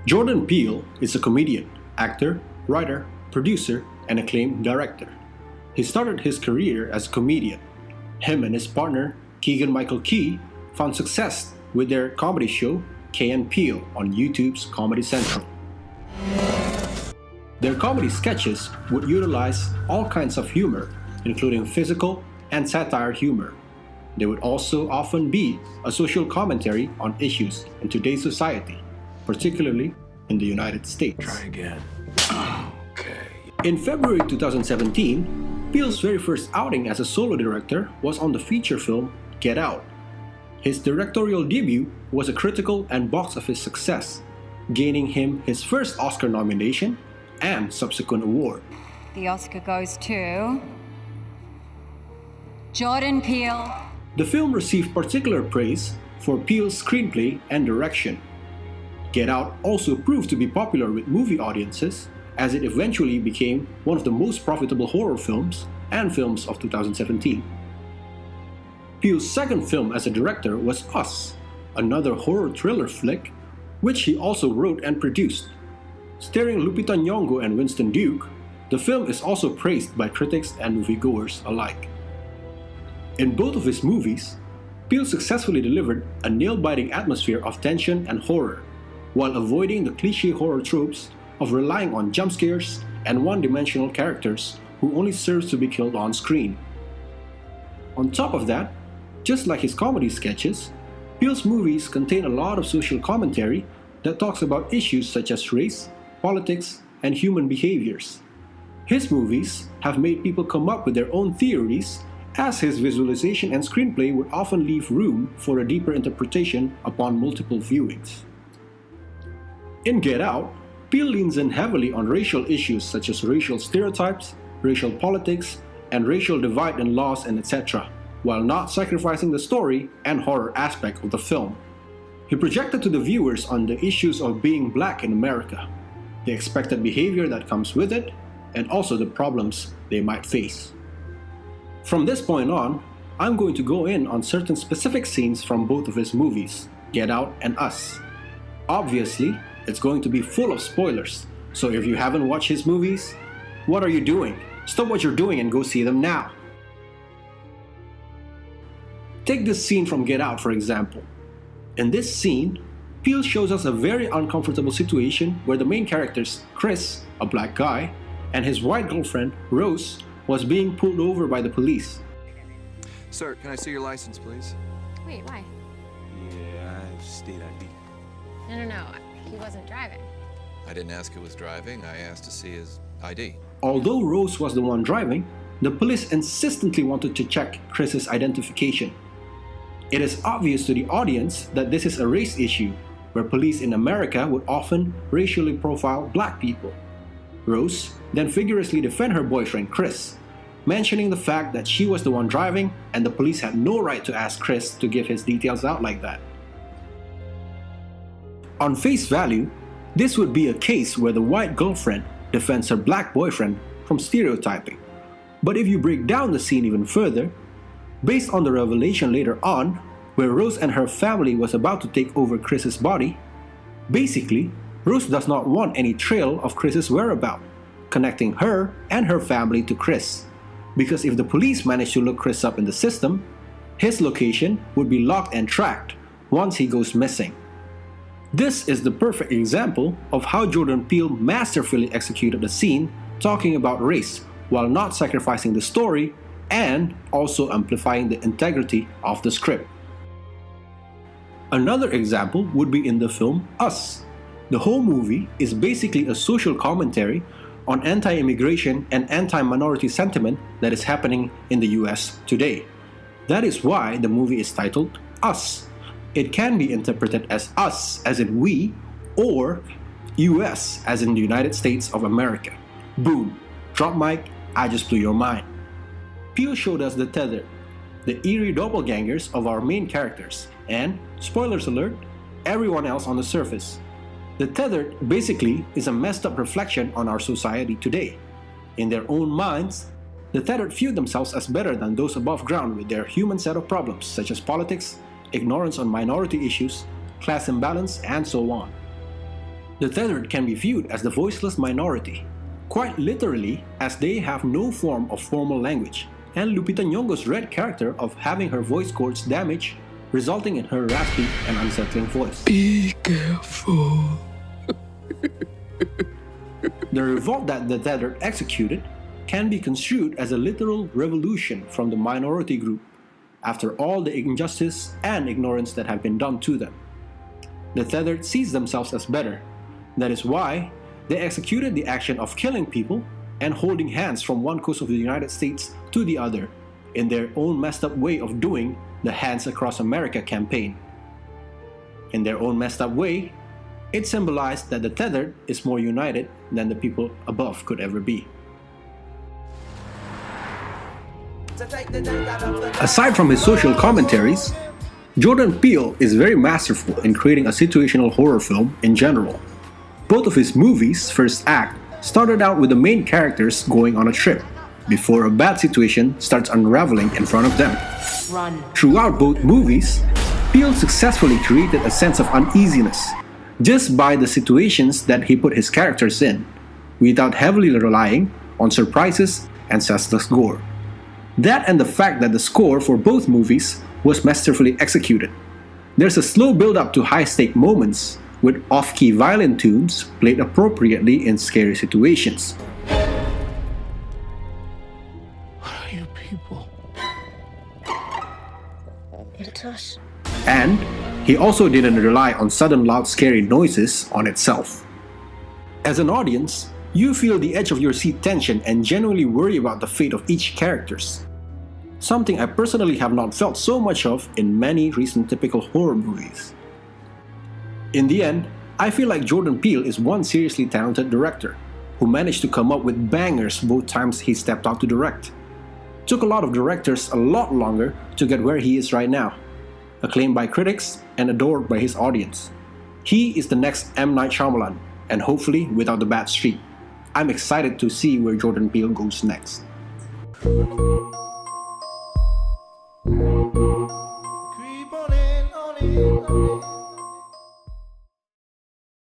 Jordan Peele is a comedian, actor, writer, producer, and acclaimed director. He started his career as a comedian. Him and his partner, Keegan Michael Key, found success with their comedy show, Key and Peele, on YouTube's Comedy Central. Their comedy sketches would utilize all kinds of humor, including physical and satire humor. They would also often be a social commentary on issues in today's society, particularly in the United States. Try again. Okay. In February 2017, Peele's very first outing as a solo director was on the feature film Get Out. His directorial debut was a critical and box office success, gaining him his first Oscar nomination and subsequent award. The Oscar goes to Jordan Peele. The film received particular praise for Peele's screenplay and direction. Get Out also proved to be popular with movie audiences, as it eventually became one of the most profitable horror films and films of 2017. Peele's second film as a director was Us, another horror thriller flick, which he also wrote and produced. Starring Lupita Nyong'o and Winston Duke, the film is also praised by critics and moviegoers alike. In both of his movies, Peele successfully delivered a nail-biting atmosphere of tension and horror, while avoiding the cliché horror tropes of relying on jump scares and one-dimensional characters who only serves to be killed on screen. On top of that, just like his comedy sketches, Peele's movies contain a lot of social commentary that talks about issues such as race, politics, and human behaviors. His movies have made people come up with their own theories, as his visualization and screenplay would often leave room for a deeper interpretation upon multiple viewings. In Get Out, Peele leans in heavily on racial issues such as racial stereotypes, racial politics, and racial divide in laws and etc., while not sacrificing the story and horror aspect of the film. He projected to the viewers on the issues of being black in America, the expected behavior that comes with it, and also the problems they might face. From this point on, I'm going to go in on certain specific scenes from both of his movies, Get Out and Us. Obviously, it's going to be full of spoilers, so if you haven't watched his movies, what are you doing? Stop what you're doing and go see them now. Take this scene from Get Out, for example. In this scene, Peele shows us a very uncomfortable situation where the main characters, Chris, a black guy, and his white girlfriend, Rose, was being pulled over by the police. Sir, can I see your license, please? Wait, why? Yeah, I have state ID. No. He wasn't driving. I didn't ask who was driving, I asked to see his ID. Although Rose was the one driving, the police insistently wanted to check Chris's identification. It is obvious to the audience that this is a race issue, where police in America would often racially profile black people. Rose then vigorously defend her boyfriend Chris, mentioning the fact that she was the one driving and the police had no right to ask Chris to give his details out like that. On face value, this would be a case where the white girlfriend defends her black boyfriend from stereotyping. But if you break down the scene even further, based on the revelation later on, where Rose and her family was about to take over Chris's body, basically, Rose does not want any trail of Chris's whereabouts, connecting her and her family to Chris. Because if the police manage to look Chris up in the system, his location would be locked and tracked once he goes missing. This is the perfect example of how Jordan Peele masterfully executed the scene talking about race while not sacrificing the story and also amplifying the integrity of the script. Another example would be in the film Us. The whole movie is basically a social commentary on anti-immigration and anti-minority sentiment that is happening in the US today. That is why the movie is titled Us. It can be interpreted as us as in we, or US as in the United States of America. Boom, drop mic, I just blew your mind. Peele showed us the Tethered, the eerie doppelgangers of our main characters, and, spoilers alert, everyone else on the surface. The Tethered basically is a messed up reflection on our society today. In their own minds, the Tethered view themselves as better than those above ground with their human set of problems such as politics, ignorance on minority issues, class imbalance, and so on. The tethered can be viewed as the voiceless minority, quite literally as they have no form of formal language, and Lupita Nyong'o's red character of having her voice cords damaged, resulting in her raspy and unsettling voice. Be careful. The revolt that the tethered executed can be construed as a literal revolution from the minority group after all the injustice and ignorance that have been done to them. The tethered sees themselves as better. That is why they executed the action of killing people and holding hands from one coast of the United States to the other in their own messed up way of doing the Hands Across America campaign. In their own messed up way, it symbolized that the tethered is more united than the people above could ever be. Aside from his social commentaries, Jordan Peele is very masterful in creating a situational horror film in general. Both of his movies' first act started out with the main characters going on a trip, before a bad situation starts unraveling in front of them. Run. Throughout both movies, Peele successfully created a sense of uneasiness just by the situations that he put his characters in, without heavily relying on surprises and senseless gore. That and the fact that the score for both movies was masterfully executed. There's a slow build-up to high-stake moments, with off-key violin tunes played appropriately in scary situations. What are you people? It's us. And he also didn't rely on sudden loud scary noises on itself. As an audience, you feel the edge of your seat tension and genuinely worry about the fate of each characters. Something I personally have not felt so much of in many recent typical horror movies. In the end, I feel like Jordan Peele is one seriously talented director who managed to come up with bangers both times he stepped out to direct. Took a lot of directors a lot longer to get where he is right now, acclaimed by critics and adored by his audience. He is the next M. Night Shyamalan, and hopefully without the bad streak. I'm excited to see where Jordan Peele goes next. Creep on in, on in, on in.